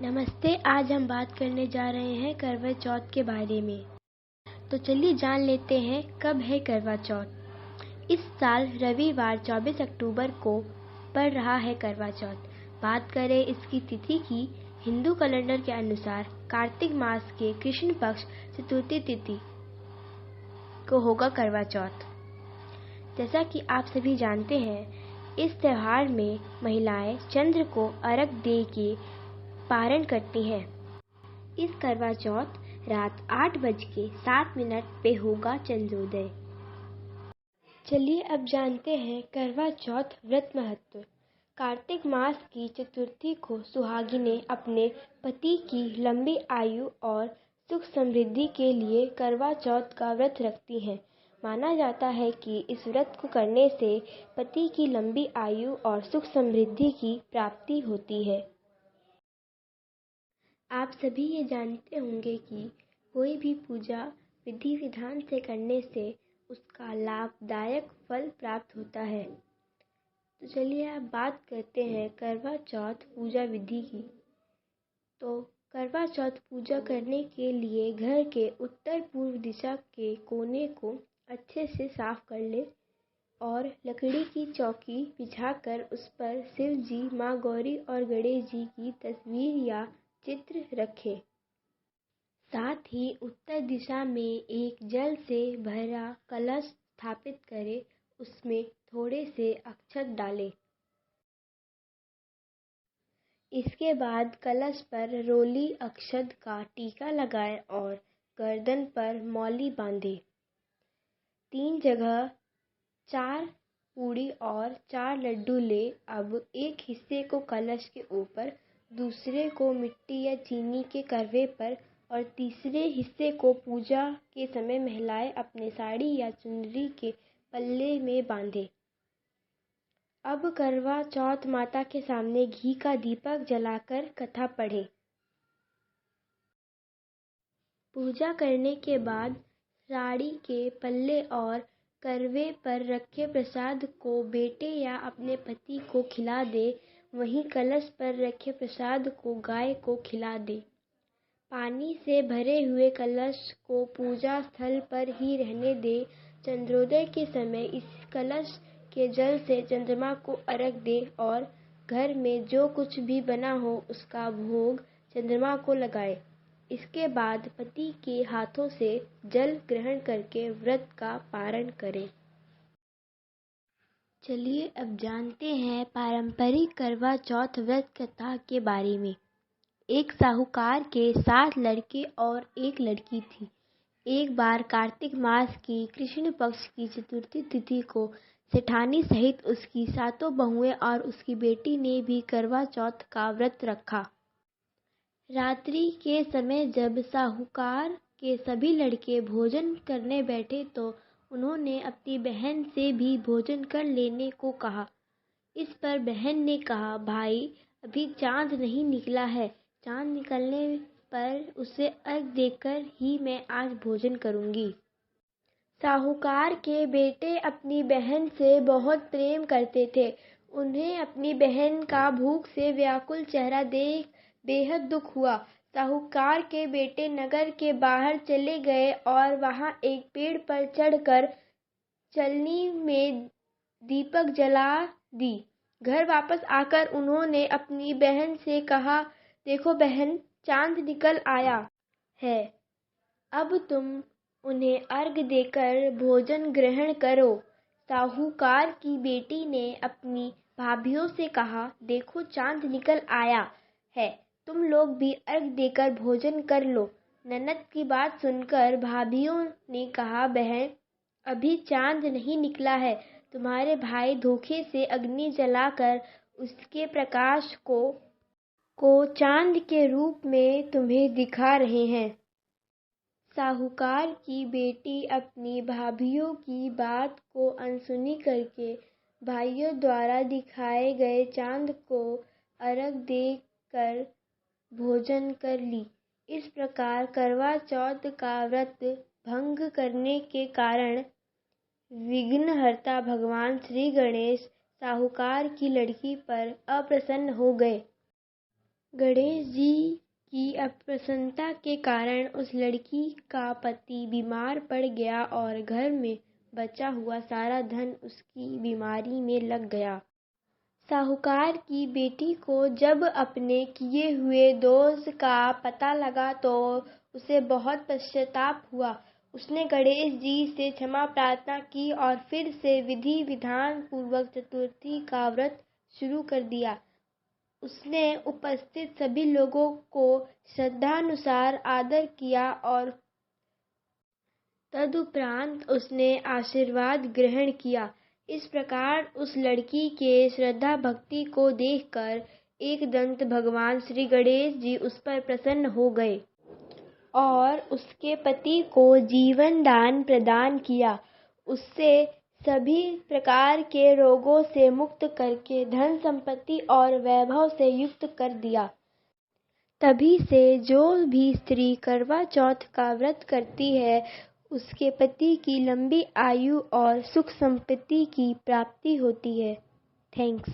नमस्ते। आज हम बात करने जा रहे हैं करवा चौथ के बारे में। तो चलिए जान लेते हैं कब है करवा चौथ। इस साल रविवार 24 अक्टूबर को पड़ रहा है करवा चौथ। बात करें इसकी तिथि की, हिंदू कैलेंडर के अनुसार कार्तिक मास के कृष्ण पक्ष चतुर्थी तिथि को होगा करवा चौथ। जैसा कि आप सभी जानते हैं, इस त्योहार में महिलाएं चंद्र को अर्घ्य दे के पारण करती हैं। इस करवा चौथ रात 8:07 पे होगा चंद्रोदय। चलिए अब जानते हैं करवा चौथ व्रत महत्व। कार्तिक मास की चतुर्थी को सुहागिनें अपने पति की लंबी आयु और सुख समृद्धि के लिए करवा चौथ का व्रत रखती हैं। माना जाता है कि इस व्रत को करने से पति की लंबी आयु और सुख समृद्धि की प्राप्ति होती है। आप सभी ये जानते होंगे कि कोई भी पूजा विधि विधान से करने से उसका लाभदायक फल प्राप्त होता है। तो चलिए अब बात करते हैं करवा चौथ पूजा विधि की। तो करवा चौथ पूजा करने के लिए घर के उत्तर पूर्व दिशा के कोने को अच्छे से साफ कर ले और लकड़ी की चौकी बिछाकर उस पर शिव जी, माँ गौरी और गणेश जी की तस्वीर या चित्र रखें। साथ ही उत्तर दिशा में एक जल से भरा कलश स्थापित करें, उसमें थोड़े से अक्षत डालें। इसके बाद कलश पर रोली अक्षत का टीका लगाएं और गर्दन पर मौली बांधें। 3 जगह 4 पूड़ी और 4 लड्डू ले। अब एक हिस्से को कलश के ऊपर, दूसरे को मिट्टी या चीनी के करवे पर और तीसरे हिस्से को पूजा के समय महिलाएं अपने साड़ी या चुनरी के पल्ले में बांधें। अब करवा चौथ माता के सामने घी का दीपक जलाकर कथा पढ़ें। पूजा करने के बाद साड़ी के पल्ले और करवे पर रखे प्रसाद को बेटे या अपने पति को खिला दे। वहीं कलश पर रखे प्रसाद को गाय को खिला दे। पानी से भरे हुए कलश को पूजा स्थल पर ही रहने दे। चंद्रोदय के समय इस कलश के जल से चंद्रमा को अर्घ्य दे और घर में जो कुछ भी बना हो उसका भोग चंद्रमा को लगाए। इसके बाद पति के हाथों से जल ग्रहण करके व्रत का पारण करें। चलिए अब जानते हैं पारंपरिक करवा चौथ व्रत कथा के बारे में। एक साहूकार के 7 लड़के और 1 लड़की थी। एक बार कार्तिक मास की कृष्ण पक्ष की चतुर्थी तिथि को सेठानी सहित उसकी 7 बहुएं और उसकी बेटी ने भी करवा चौथ का व्रत रखा। रात्रि के समय जब साहूकार के सभी लड़के भोजन करने बैठे तो उन्होंने अपनी बहन से भी भोजन कर लेने को कहा। इस पर बहन ने कहा, भाई अभी चांद नहीं निकला है, चांद निकलने पर उसे अर्घ्य देकर ही मैं आज भोजन करूंगी। साहूकार के बेटे अपनी बहन से बहुत प्रेम करते थे। उन्हें अपनी बहन का भूख से व्याकुल चेहरा देख बेहद दुख हुआ। साहूकार के बेटे नगर के बाहर चले गए और वहां एक पेड़ पर चढ़कर चलनी में दीपक जला दी। घर वापस आकर उन्होंने अपनी बहन से कहा, देखो बहन, चांद निकल आया है, अब तुम उन्हें अर्घ्य देकर भोजन ग्रहण करो। साहूकार की बेटी ने अपनी भाभियों से कहा, देखो चांद निकल आया है, तुम लोग भी अर्घ्य देकर भोजन कर लो। ननद की बात सुनकर भाभियों ने कहा, बहन अभी चांद नहीं निकला है, तुम्हारे भाई धोखे से अग्नि जलाकर उसके प्रकाश को चांद के रूप में तुम्हें दिखा रहे हैं। साहूकार की बेटी अपनी भाभियों की बात को अनसुनी करके भाइयों द्वारा दिखाए गए चांद को अर्घ्य देकर भोजन कर ली। इस प्रकार करवा चौथ का व्रत भंग करने के कारण विघ्नहर्ता भगवान श्री गणेश साहूकार की लड़की पर अप्रसन्न हो गए। गणेश जी की अप्रसन्नता के कारण उस लड़की का पति बीमार पड़ गया और घर में बचा हुआ सारा धन उसकी बीमारी में लग गया। साहूकार की बेटी को जब अपने किए हुए दोष का पता लगा तो उसे बहुत पश्चाताप हुआ। उसने गणेश जी से क्षमा प्रार्थना की और फिर से विधि विधान पूर्वक चतुर्थी का व्रत शुरू कर दिया। उसने उपस्थित सभी लोगों को श्रद्धानुसार आदर किया और तदुपरांत उसने आशीर्वाद ग्रहण किया। इस प्रकार उस लड़की के श्रद्धा भक्ति को देखकर एकदंत भगवान श्री गणेश जी उस पर प्रसन्न हो गए और उसके पति को जीवन दान प्रदान किया। उससे सभी प्रकार के रोगों से मुक्त करके धन संपत्ति और वैभव से युक्त कर दिया। तभी से जो भी स्त्री करवा चौथ का व्रत करती है उसके पति की लंबी आयु और सुख संपत्ति की प्राप्ति होती है। थैंक्स।